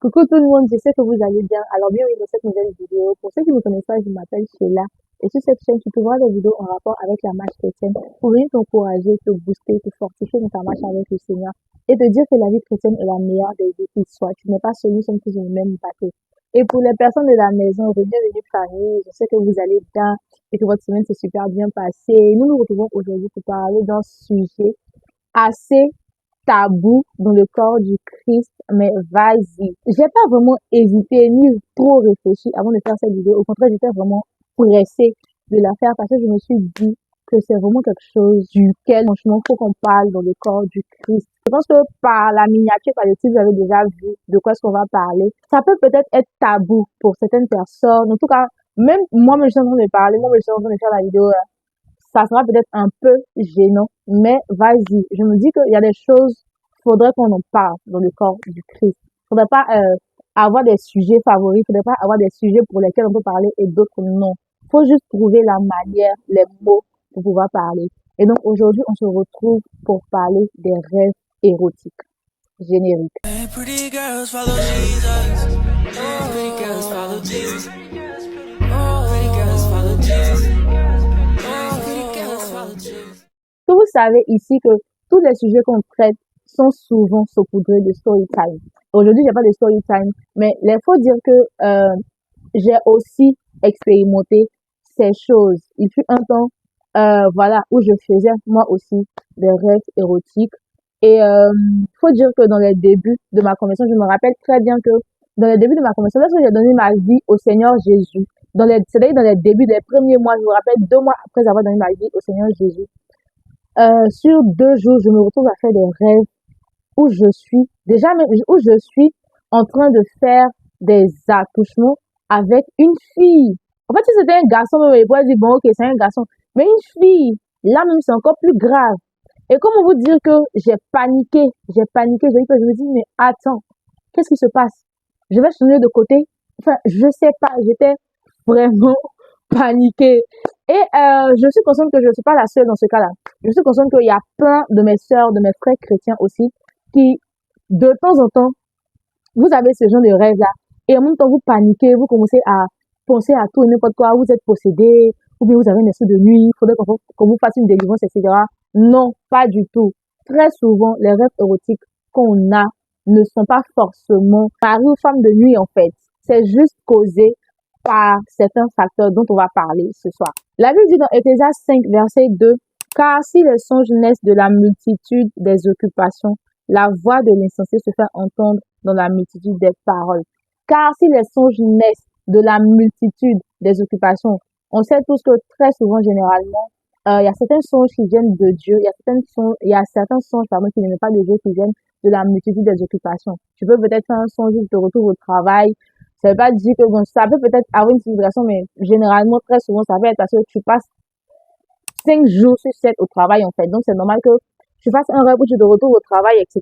Coucou tout le monde, je sais que vous allez bien. Alors bienvenue dans cette nouvelle vidéo. Pour ceux qui ne me connaissent pas, je m'appelle Sheila. Et sur cette chaîne, tu trouveras des vidéos en rapport avec la marche chrétienne pour venir t'encourager, te booster, te fortifier dans ta marche avec le Seigneur et te dire que la vie chrétienne est la meilleure des vies qui soit. Tu n'es pas seul, nous sommes tous dans le même bateau. Et pour les personnes de la maison, bienvenue famille. Je sais que vous allez bien et que votre semaine s'est super bien passée. Nous nous retrouvons aujourd'hui pour parler d'un sujet assez tabou dans le corps du Christ, mais vas-y. J'ai pas vraiment hésité ni trop réfléchi avant de faire cette vidéo. Au contraire, j'étais vraiment pressée de la faire parce que je me suis dit que c'est vraiment quelque chose duquel, franchement, faut qu'on parle dans le corps du Christ. Je pense que par la miniature, par le titre, vous avez déjà vu de quoi est-ce qu'on va parler. Ça peut peut-être être tabou pour certaines personnes. En tout cas, même moi, je suis en train de parler, moi, je suis en train de faire la vidéo, ça sera peut-être un peu gênant, mais vas-y. Je me dis qu'il y a des choses, faudrait qu'on en parle dans le corps du Christ. Faudrait pas avoir des sujets favoris, faudrait pas avoir des sujets pour lesquels on peut parler et d'autres non. Faut juste trouver la manière, les mots pour pouvoir parler. Et donc aujourd'hui, on se retrouve pour parler des rêves érotiques. Générique. Hey, pretty girls follow Jesus. Pretty girls follow Jesus. Pretty girls follow Jesus. Pretty girls follow Jesus. Que vous savez ici que tous les sujets qu'on traite sont souvent saupoudrés de story time. Aujourd'hui, j'ai pas de story time, mais il faut dire que j'ai aussi expérimenté ces choses. Il fut un temps, voilà, où je faisais moi aussi des rêves érotiques. Et faut dire que dans les débuts de ma conversion, je me rappelle très bien que dans les débuts de ma conversion, lorsque j'ai donné ma vie au Seigneur Jésus, c'est-à-dire dans les débuts des premiers mois, je me rappelle 2 mois après avoir donné ma vie au Seigneur Jésus, sur 2 jours, je me retrouve à faire des rêves où je suis, déjà même, où je suis en train de faire des attouchements avec une fille. En fait, si c'était un garçon, il pourrait dire, bon, ok, c'est un garçon. Mais une fille, là même, c'est encore plus grave. Et comment vous dire que j'ai paniqué, je me dis, mais attends, qu'est-ce qui se passe? Je vais changer de côté. Enfin, je sais pas, j'étais vraiment paniquée. Et je suis consciente que je ne suis pas la seule dans ce cas-là. Je suis consciente qu'il y a plein de mes sœurs, de mes frères chrétiens aussi, qui, de temps en temps, vous avez ce genre de rêve-là. Et en même temps, vous paniquez, vous commencez à penser à tout et n'importe quoi. Vous êtes possédé, ou bien vous avez un esprit de nuit, il faudrait qu'on vous fasse une délivrance, etc. Non, pas du tout. Très souvent, les rêves érotiques qu'on a ne sont pas forcément mari ou femme de nuit, en fait. C'est juste causé par certains facteurs dont on va parler ce soir. La Bible dit dans Éphésiens 5, verset 2, car si les songes naissent de la multitude des occupations, la voix de l'insensé se fait entendre dans la multitude des paroles. Car si les songes naissent de la multitude des occupations, on sait tous que très souvent, généralement, il y a certains songes qui viennent de Dieu, il y a certains songes pardon, qui ne viennent pas de Dieu, qui viennent de la multitude des occupations. Tu peux peut-être faire un songe où tu te retrouves au travail. Ça veut pas dire que bon, ça peut peut-être avoir une signification, mais généralement, très souvent, ça peut être parce que tu passes 5 jours sur 7 au travail, en fait. Donc, c'est normal que tu fasses un rêve où tu te retrouves au travail, etc.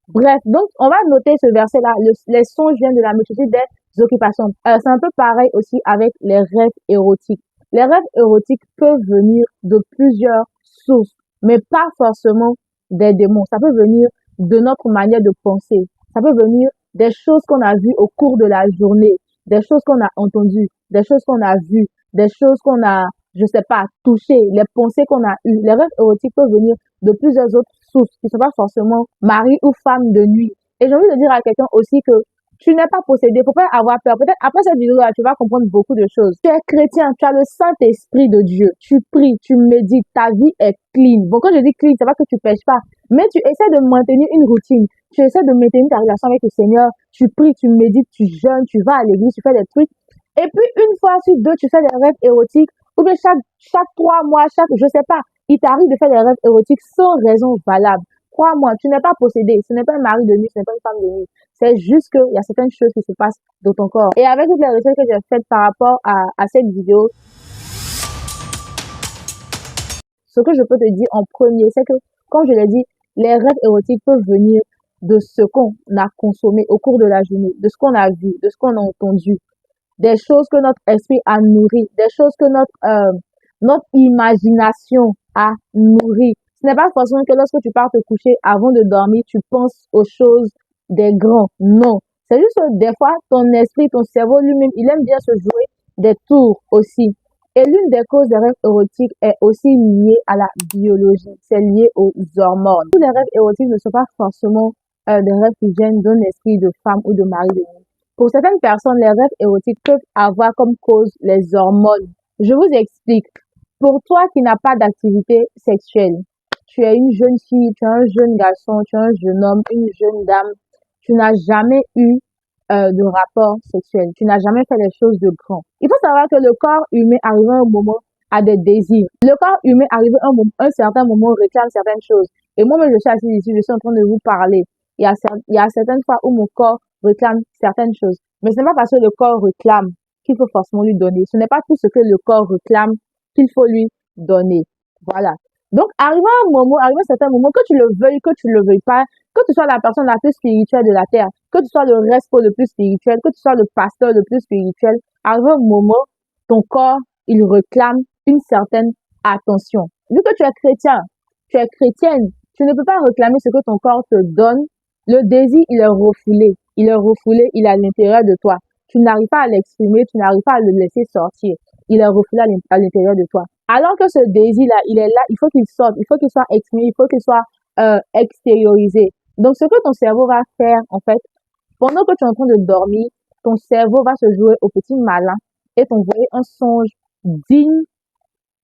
Bref, donc, on va noter ce verset-là. Les songes viennent de la multitude des occupations. C'est un peu pareil aussi avec les rêves érotiques. Les rêves érotiques peuvent venir de plusieurs sources, mais pas forcément des démons. Ça peut venir de notre manière de penser. Ça peut venir des choses qu'on a vues au cours de la journée, des choses qu'on a entendues, des choses qu'on a vues, des choses qu'on a, je sais pas, touchées, les pensées qu'on a eues. Les rêves érotiques peuvent venir de plusieurs autres sources qui ne sont pas forcément mari ou femme de nuit. Et j'ai envie de dire à quelqu'un aussi que tu n'es pas possédé, faut pas avoir peur. Peut-être après cette vidéo-là, tu vas comprendre beaucoup de choses. Tu es chrétien, tu as le Saint-Esprit de Dieu. Tu pries, tu médites, ta vie est clean. Bon, quand je dis clean, c'est pas que tu pêches pas, mais tu essaies de maintenir une routine. Tu essaies de maintenir ta relation avec le Seigneur. Tu pries, tu médites, tu jeûnes, tu vas à l'église, tu fais des trucs. Et puis, une fois sur deux, tu fais des rêves érotiques. Ou bien chaque 3 mois, je sais pas, il t'arrive de faire des rêves érotiques sans raison valable. Crois-moi, tu n'es pas possédé. Ce n'est pas un mari de nuit, ce n'est pas une femme de nuit. C'est juste qu'il y a certaines choses qui se passent dans ton corps. Et avec toutes les recherches que j'ai faites par rapport à cette vidéo, ce que je peux te dire en premier, c'est que, comme je l'ai dit, les rêves érotiques peuvent venir de ce qu'on a consommé au cours de la journée, de ce qu'on a vu, de ce qu'on a entendu, des choses que notre esprit a nourries, des choses que notre imagination a nourries. Ce n'est pas forcément que lorsque tu pars te coucher avant de dormir, tu penses aux choses des grands. Non. C'est juste que des fois, ton esprit, ton cerveau lui-même, il aime bien se jouer des tours aussi. Et l'une des causes des rêves érotiques est aussi liée à la biologie. C'est lié aux hormones. Tous les rêves érotiques ne sont pas forcément des rêves qui viennent d'un esprit de femme ou de mari de nuit. Pour certaines personnes, les rêves érotiques peuvent avoir comme cause les hormones. Je vous explique. Pour toi qui n'as pas d'activité sexuelle, tu es une jeune fille, tu es un jeune garçon, tu es un jeune homme, une jeune dame, tu n'as jamais eu de rapport sexuel, tu n'as jamais fait des choses de grand. Il faut savoir que le corps humain arrive à un moment à des désirs. Le corps humain arrive à un certain moment réclame certaines choses. Et moi-même, je suis assise ici, je suis en train de vous parler. Il y a certaines fois où mon corps réclame certaines choses. Mais ce n'est pas parce que le corps réclame qu'il faut forcément lui donner. Ce n'est pas tout ce que le corps réclame qu'il faut lui donner. Voilà. Donc, arrive un certain moment, que tu le veuilles, que tu le veuilles pas, que tu sois la personne la plus spirituelle de la terre, que tu sois le resto le plus spirituel, que tu sois le pasteur le plus spirituel, arrive un moment, ton corps, il réclame une certaine attention. Vu que tu es chrétien, tu es chrétienne, tu ne peux pas réclamer ce que ton corps te donne. Le désir, il est refoulé. Il est refoulé, il est à l'intérieur de toi. Tu n'arrives pas à l'exprimer, tu n'arrives pas à le laisser sortir. Il est refoulé à l'intérieur de toi. Alors que ce désir-là, il est là, il faut qu'il sorte, il faut qu'il soit exprimé, il faut qu'il soit extériorisé. Donc, ce que ton cerveau va faire, en fait, pendant que tu es en train de dormir, ton cerveau va se jouer au petit malin et t'envoyer un songe digne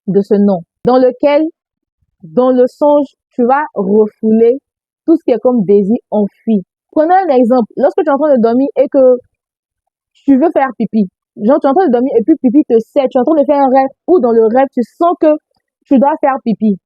de ce nom, dans le songe, tu vas refouler tout ce qui est comme désir enfui. Prenons un exemple. Lorsque tu es en train de dormir et que tu veux faire pipi, genre tu es en train de dormir et puis pipi te sert, tu es en train de faire un rêve ou dans le rêve, tu sens que tu dois faire pipi.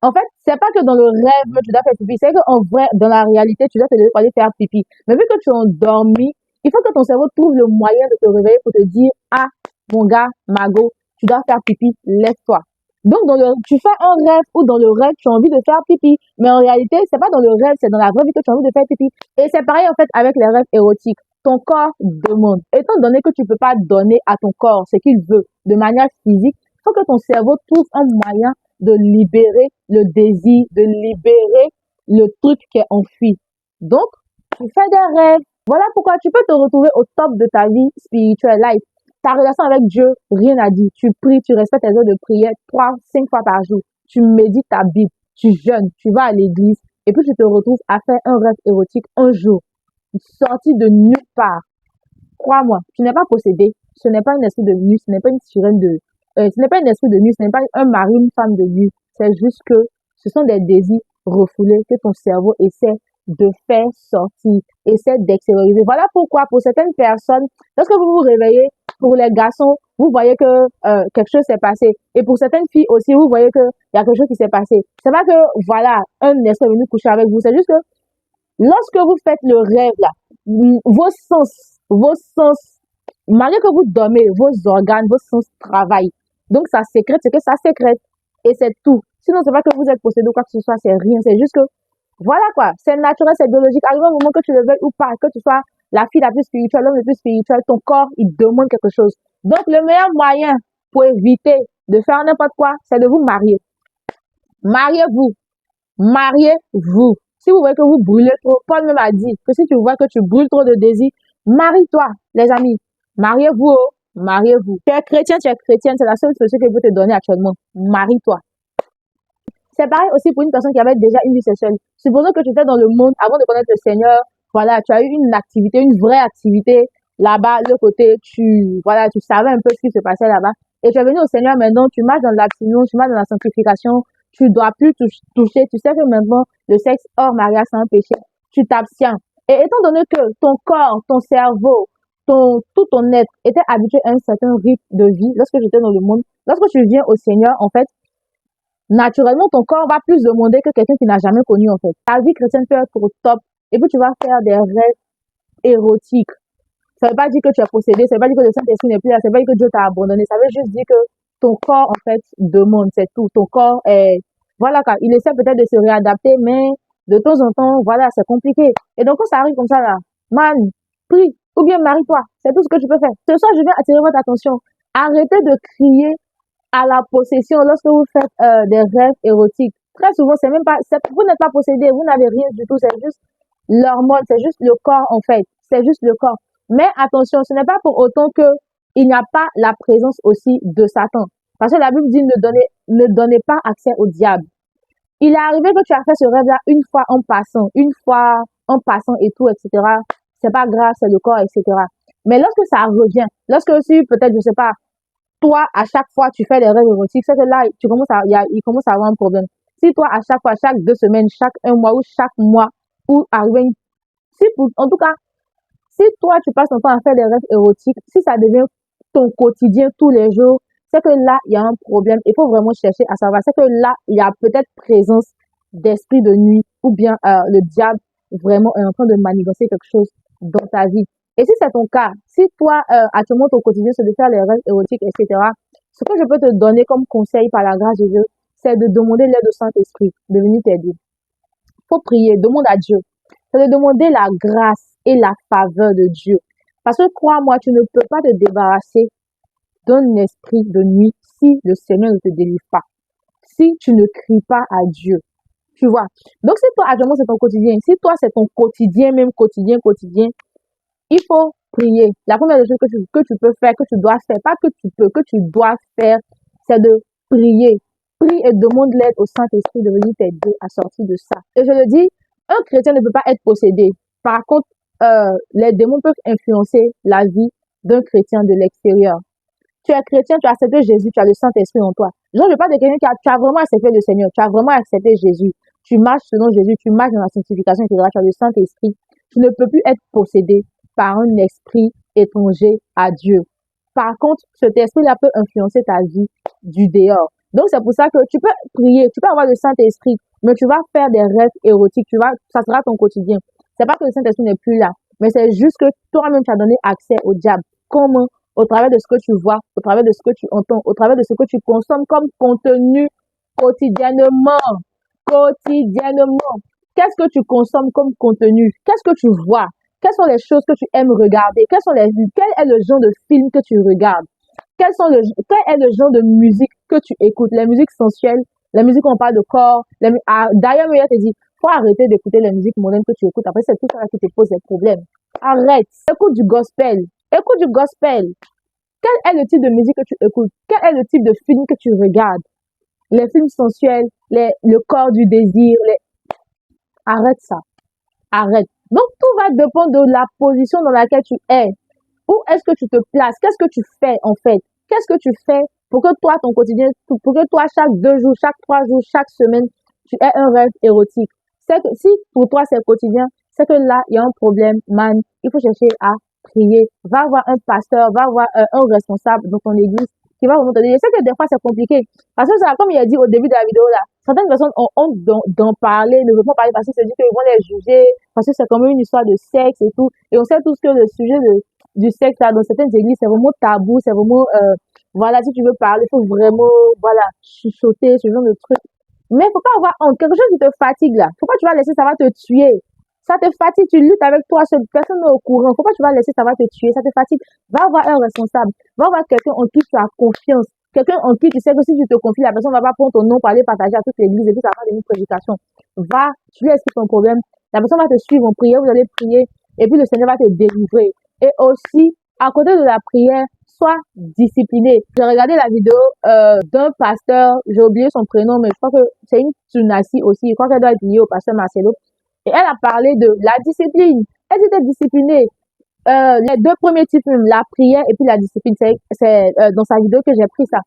En fait, c'est pas que dans le rêve, tu dois faire pipi, c'est qu'en vrai, dans la réalité, tu dois te lever pour aller faire pipi. Mais vu que tu es endormi, il faut que ton cerveau trouve le moyen de te réveiller pour te dire, ah, mon gars, Mago, tu dois faire pipi, lève-toi. Donc, tu fais un rêve ou dans le rêve, tu as envie de faire pipi. Mais en réalité, c'est pas dans le rêve, c'est dans la vraie vie que tu as envie de faire pipi. Et c'est pareil, en fait, avec les rêves érotiques. Ton corps demande. Étant donné que tu peux pas donner à ton corps ce qu'il veut de manière physique, il faut que ton cerveau trouve un moyen de libérer le désir, de libérer le truc qui est enfui. Donc, tu fais des rêves. Voilà pourquoi tu peux te retrouver au top de ta vie spirituelle life. Ta relation avec Dieu, rien à dire. Tu pries, tu respectes tes heures de prière 3, 5 fois par jour. Tu médites ta Bible, tu jeûnes, tu vas à l'église et puis tu te retrouves à faire un rêve érotique un jour, sorti de nulle part. Crois-moi, tu n'es pas possédé. Ce n'est pas un esprit de nuit, ce n'est pas une sirène de, ce n'est pas un esprit de nuit, ce n'est pas un mari, une femme de nuit. C'est juste que ce sont des désirs refoulés que ton cerveau essaie de faire sortir, essaie d'extérioriser. Voilà pourquoi, pour certaines personnes, lorsque vous vous réveillez, pour les garçons, vous voyez que quelque chose s'est passé. Et pour certaines filles aussi, vous voyez que il y a quelque chose qui s'est passé. C'est pas que, voilà, un esprit est venu coucher avec vous. C'est juste que lorsque vous faites le rêve là, vos sens, malgré que vous dormez, vos organes, vos sens travaillent. Donc ça sécrète ce que ça sécrète. Et c'est tout. Sinon, c'est pas que vous êtes possédé ou quoi que ce soit, c'est rien. C'est juste que, voilà quoi, c'est naturel, c'est biologique. Arrive un moment que tu le veuilles ou pas, que tu sois la fille la plus spirituelle, l'homme le plus spirituel, ton corps, il demande quelque chose. Donc le meilleur moyen pour éviter de faire n'importe quoi, c'est de vous marier. Mariez-vous. Mariez-vous. Si vous voyez que vous brûlez trop, Paul même a dit que si tu vois que tu brûles trop de désir, marie-toi, les amis. Mariez-vous, oh. Mariez-vous. Tu es chrétien, tu es chrétienne, c'est la seule solution que je peux te donner actuellement. Marie-toi. C'est pareil aussi pour une personne qui avait déjà une vie sexuelle. Supposons que tu étais dans le monde avant de connaître le Seigneur. Voilà, tu as eu une activité, une vraie activité là-bas, le côté, voilà, tu savais un peu ce qui se passait là-bas. Et tu es venu au Seigneur maintenant, tu marches dans l'abstinence, tu marches dans la sanctification, tu dois plus toucher, tu sais que maintenant, le sexe hors mariage, c'est un péché. Tu t'abstiens. Et étant donné que ton corps, ton cerveau, tout ton être était habitué à un certain rythme de vie lorsque j'étais dans le monde, lorsque tu viens au Seigneur, en fait, naturellement, ton corps va plus demander que quelqu'un qui n'a jamais connu, en fait. Ta vie chrétienne peut être au top, et puis tu vas faire des rêves érotiques. Ça veut pas dire que tu es possédé, ça veut pas dire que le Saint-Esprit n'est plus là, ça veut pas dire que Dieu t'a abandonné, ça veut juste dire que ton corps, en fait, demande, c'est tout. Ton corps est, voilà, quoi. Il essaie peut-être de se réadapter, mais de temps en temps, voilà, c'est compliqué. Et donc, quand ça arrive comme ça, là, man, prie, ou bien marie-toi. C'est tout ce que tu peux faire. Ce soir, je viens attirer votre attention. Arrêtez de crier à la possession lorsque vous faites des rêves érotiques. Très souvent, vous n'êtes pas possédé, vous n'avez rien du tout, c'est juste l'hormone, c'est juste le corps en fait. c'est juste le corps. Mais attention, ce n'est pas pour autant que il n'y a pas la présence aussi de Satan. Parce que la Bible dit ne donnez pas accès au diable. Il est arrivé que tu as fait ce rêve-là une fois en passant et tout, etc. C'est pas grave, c'est le corps, etc. Mais lorsque ça revient, lorsque aussi, peut-être, je sais pas, toi, à chaque fois, tu fais des rêves érotiques, c'est que là, il commence à avoir un problème. Si toi, à chaque fois, chaque 2 semaines, chaque un mois ou chaque mois, ou arriver en tout cas, si toi, tu passes ton temps à faire des rêves érotiques, si ça devient ton quotidien tous les jours, c'est que là, il y a un problème. Il faut vraiment chercher à savoir. C'est que là, il y a peut-être présence d'esprit de nuit ou bien le diable vraiment est en train de manigancer quelque chose dans ta vie. Et si c'est ton cas, si toi, actuellement, ton quotidien, c'est de faire les rêves érotiques, etc., ce que je peux te donner comme conseil par la grâce de Dieu, c'est de demander l'aide au Saint-Esprit de venir t'aider. Faut prier, demande à Dieu. C'est de demander la grâce et la faveur de Dieu. Parce que crois-moi, tu ne peux pas te débarrasser d'un esprit de nuit si le Seigneur ne te délivre pas. Si tu ne cries pas à Dieu. Tu vois. Donc, si toi, actuellement, c'est ton quotidien, si toi, c'est ton quotidien, même quotidien, il faut prier. La première chose que tu peux faire, que tu dois faire, pas que tu peux, que tu dois faire, c'est de prier. Prie et demande l'aide au Saint-Esprit de venir t'aider à sortir de ça. Et je le dis, un chrétien ne peut pas être possédé. Par contre, les démons peuvent influencer la vie d'un chrétien de l'extérieur. Tu es chrétien, tu as accepté Jésus, tu as le Saint-Esprit en toi. Je ne veux pas de quelqu'un tu as vraiment accepté le Seigneur, tu as vraiment accepté Jésus. Tu marches selon Jésus, tu marches dans la sanctification, etc. Tu as le Saint-Esprit. Tu ne peux plus être possédé par un esprit étranger à Dieu. Par contre, cet esprit-là peut influencer ta vie du dehors. Donc, c'est pour ça que tu peux prier, tu peux avoir le Saint-Esprit, mais tu vas faire des rêves érotiques, ça sera ton quotidien. C'est pas que le Saint-Esprit n'est plus là, mais c'est juste que toi-même, tu as donné accès au diable. Comment? Au travers de ce que tu vois, au travers de ce que tu entends, au travers de ce que tu consommes comme contenu quotidiennement. Quotidiennement. Qu'est-ce que tu consommes comme contenu? Qu'est-ce que tu vois? Quelles sont les choses que tu aimes regarder? Quel est le genre de film que tu regardes? Quel est le genre de musique que tu écoutes? Les musiques sensuelles, les musiques où on parle de corps. D'ailleurs, il te dit, faut arrêter d'écouter les musiques modernes que tu écoutes. Après, c'est tout ça qui te pose des problèmes. Arrête. Écoute du gospel. Écoute du gospel. Quel est le type de musique que tu écoutes? Quel est le type de film que tu regardes? Les films sensuels, le corps du désir. Arrête ça. Arrête. Donc, tout va dépendre de la position dans laquelle tu es. Où est-ce que tu te places? Qu'est-ce que tu fais, en fait? Qu'est-ce que tu fais pour que toi, ton quotidien, pour que toi, chaque 2 jours, chaque 3 jours, chaque semaine, tu aies un rêve érotique? C'est que si pour toi, c'est quotidien, c'est que là, il y a un problème, man. Il faut chercher à prier. Va voir un pasteur, va voir un responsable dans ton église qui va vraiment te dire. Je sais que des fois, c'est compliqué. Parce que ça, comme il a dit au début de la vidéo, là, certaines personnes ont honte d'en parler, ne veulent pas parler parce qu'ils se disent qu'ils vont les juger, parce que c'est comme une histoire de sexe et tout. Et on sait tous que le sujet du sexe, là, dans certaines églises, c'est vraiment tabou, c'est vraiment, voilà, si tu veux parler, il faut vraiment, voilà, chuchoter, ce genre de truc. Mais faut pas avoir honte. Quelque chose qui te fatigue, là. Faut pas tu vas laisser, ça va te tuer. Ça te fatigue, tu luttes avec toi seul, personne n'est au courant. Faut pas tu vas laisser, ça va te tuer, ça te fatigue. Va voir un responsable. Va voir quelqu'un en qui tu as confiance. Quelqu'un en qui tu sais que si tu te confies, la personne va pas prendre ton nom pour aller partager à toute l'église et puis ça va faire une prédication. Va, tu lui expliques ton problème. La personne va te suivre en prière, vous allez prier et puis le Seigneur va te délivrer. Et aussi, à côté de la prière, sois discipliné. J'ai regardé la vidéo d'un pasteur, j'ai oublié son prénom, mais je crois que c'est une Tsunasi aussi. Je crois qu'elle doit être liée au pasteur Marcelo. Et elle a parlé de la discipline. Elle était disciplinée. Les 2 premiers types, la prière et puis la discipline, c'est dans sa vidéo que j'ai pris ça.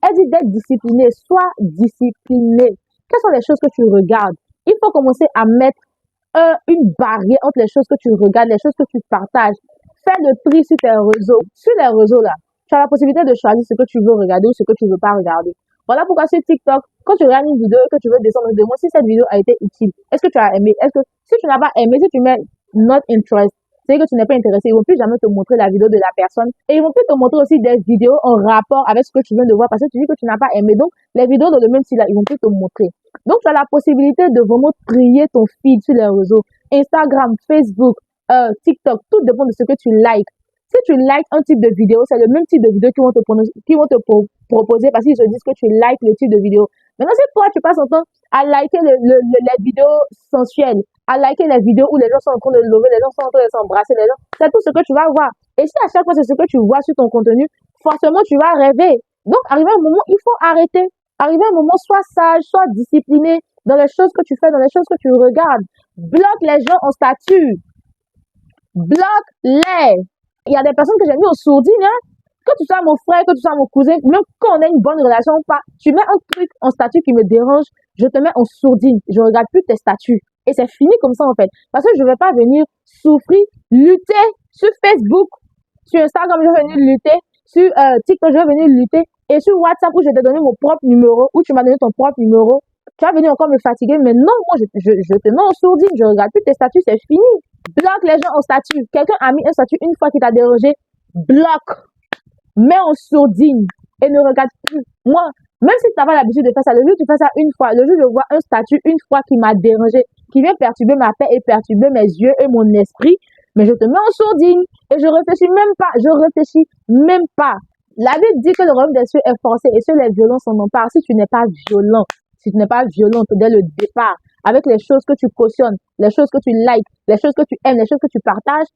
Elle dit d'être discipliné. Sois discipliné. Quelles sont les choses que tu regardes? Il faut commencer à mettre une barrière entre les choses que tu regardes, les choses que tu partages. Fais le tri sur tes réseaux. Sur les réseaux, là, tu as la possibilité de choisir ce que tu veux regarder ou ce que tu veux pas regarder. Voilà pourquoi sur TikTok, quand tu regardes une vidéo et que tu veux descendre, demande si cette vidéo a été utile. Est-ce que tu as aimé? Est-ce que si tu n'as pas aimé, si tu mets not interest, c'est que tu n'es pas intéressé, ils vont plus jamais te montrer la vidéo de la personne. Et ils vont plus te montrer aussi des vidéos en rapport avec ce que tu viens de voir parce que tu dis que tu n'as pas aimé. Donc, les vidéos dans le même style, là, ils vont plus te montrer. Donc, tu as la possibilité de vraiment trier ton feed sur les réseaux. Instagram, Facebook, TikTok, tout dépend de ce que tu likes. Si tu likes un type de vidéo, c'est le même type de vidéo qu'ils vont te proposer parce qu'ils se disent que tu likes le type de vidéo. Maintenant, si toi, tu passes ton temps à liker les vidéos sensuelles, à liker les vidéos où les gens sont en train de lever, les gens sont en train de s'embrasser, les gens, c'est tout ce que tu vas voir. Et si à chaque fois c'est ce que tu vois sur ton contenu, forcément tu vas rêver. Donc, arrivé à un moment, il faut arrêter. Arrivé à un moment, sois sage, sois discipliné dans les choses que tu fais, dans les choses que tu regardes. Bloque les gens en statut. Bloque-les. Il y a des personnes que j'ai mis au sourdine, hein. Que tu sois mon frère, que tu sois mon cousin, même quand on a une bonne relation ou pas, tu mets un truc en statut qui me dérange, je te mets en sourdine. Je regarde plus tes statuts. Et c'est fini comme ça, en fait. Parce que je vais pas venir souffrir, lutter sur Facebook, sur Instagram, je vais venir lutter, sur TikTok, je vais venir lutter, et sur WhatsApp, où je t'ai donné mon propre numéro, où tu m'as donné ton propre numéro, tu vas venir encore me fatiguer, mais non, moi, je te mets en sourdine, je regarde plus tes statuts, c'est fini. Bloque les gens en statut. Quelqu'un a mis un statut une fois qui t'a dérangé, bloque. Mets en sourdine et ne regarde plus. Moi, même si tu n'as pas l'habitude de faire ça, le jour où tu fais ça une fois, le jour où je vois un statut une fois qui m'a dérangé, qui vient perturber ma paix et perturber mes yeux et mon esprit, mais je te mets en sourdine et je réfléchis même pas. La Bible dit que le royaume des cieux est forcé et ceux les violents s'en emparent. Si tu n'es pas violent, si tu n'es pas violente dès le départ, avec les choses que tu cautionnes, les choses que tu likes, les choses que tu aimes, les choses que tu partages,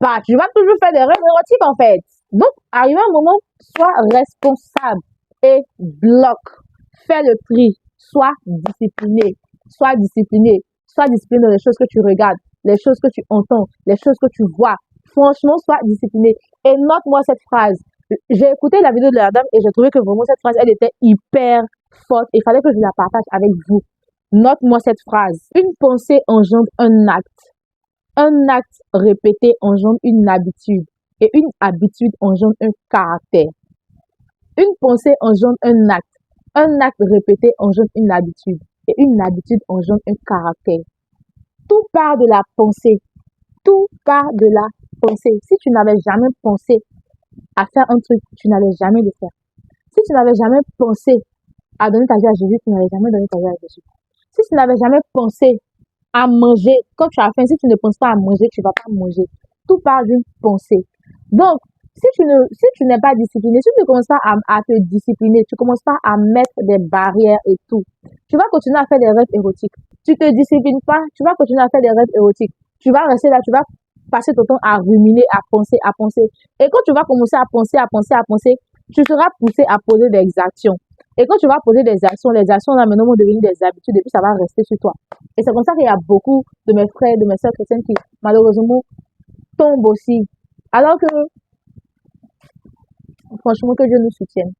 bah, tu vas toujours faire des rêves érotiques, en fait. Donc, arrivé à un moment, sois responsable et bloque. Fais le tri. Sois discipliné. Sois discipliné. Sois discipliné dans les choses que tu regardes, les choses que tu entends, les choses que tu vois. Franchement, sois discipliné. Et note-moi cette phrase. J'ai écouté la vidéo de la dame et j'ai trouvé que vraiment cette phrase, elle était hyper forte. Il fallait que je la partage avec vous. Note-moi cette phrase. Une pensée engendre un acte. Un acte répété engendre une habitude. Et une habitude engendre un caractère. Une pensée engendre un acte. Un acte répété engendre une habitude. Et une habitude engendre un caractère. Tout part de la pensée. Tout part de la pensée. Si tu n'avais jamais pensé à faire un truc, tu n'allais jamais le faire. Si tu n'avais jamais pensé à donner ta vie à Jésus, tu n'allais jamais donner ta vie à Jésus. Si tu n'avais jamais pensé à manger, quand tu as faim, si tu ne penses pas à manger, tu ne vas pas manger. Tout part d'une pensée. Donc, si tu n'es pas discipliné, si tu ne commences pas à te discipliner, tu ne commences pas à mettre des barrières et tout, tu vas continuer à faire des rêves érotiques. Tu te disciplines pas, tu vas continuer à faire des rêves érotiques. Tu vas rester là, tu vas passer ton temps à ruminer, à penser, à penser. Et quand tu vas commencer à penser, tu seras poussé à poser des actions. Et quand tu vas poser des actions, les actions là maintenant vont devenir des habitudes et puis ça va rester sur toi. Et c'est comme ça qu'il y a beaucoup de mes frères, de mes sœurs chrétiennes qui malheureusement tombent aussi. Alors que, franchement, que Dieu nous soutienne.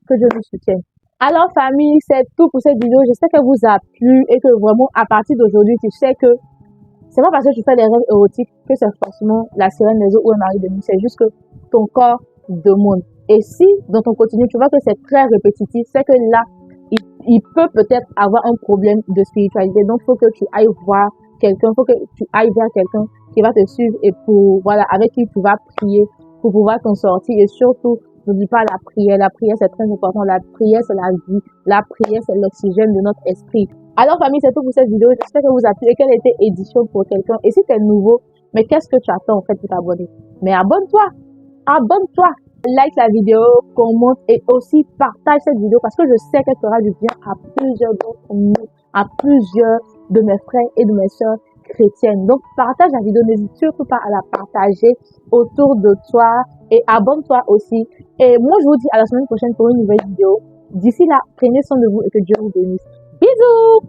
Que Dieu nous soutienne. Alors famille, c'est tout pour cette vidéo. J'espère qu'elle vous a plu et que vraiment à partir d'aujourd'hui, tu sais que c'est pas parce que tu fais des rêves érotiques que c'est forcément la sirène des eaux ou un mari de nuit. C'est juste que ton corps demande. Et si dans ton quotidien, tu vois que c'est très répétitif, c'est que là, il peut peut-être avoir un problème de spiritualité. Donc, il faut que tu ailles voir quelqu'un, il faut que tu ailles vers quelqu'un qui va te suivre et avec qui tu vas prier pour pouvoir t'en sortir. Et surtout, n'oublie pas la prière. La prière, c'est très important. La prière, c'est la vie. La prière, c'est l'oxygène de notre esprit. Alors, famille, c'est tout pour cette vidéo. J'espère que vous a plu et qu'elle était édition pour quelqu'un. Et si tu es nouveau, mais qu'est-ce que tu attends, en fait, pour t'abonner? Mais abonne-toi! Abonne-toi! Like la vidéo, commente et aussi partage cette vidéo parce que je sais qu'elle fera du bien à plusieurs d'entre nous, à plusieurs de mes frères et de mes sœurs chrétiennes. Donc, partage la vidéo, n'hésite surtout pas à la partager autour de toi et abonne-toi aussi. Et moi, je vous dis à la semaine prochaine pour une nouvelle vidéo. D'ici là, prenez soin de vous et que Dieu vous bénisse. Bisous!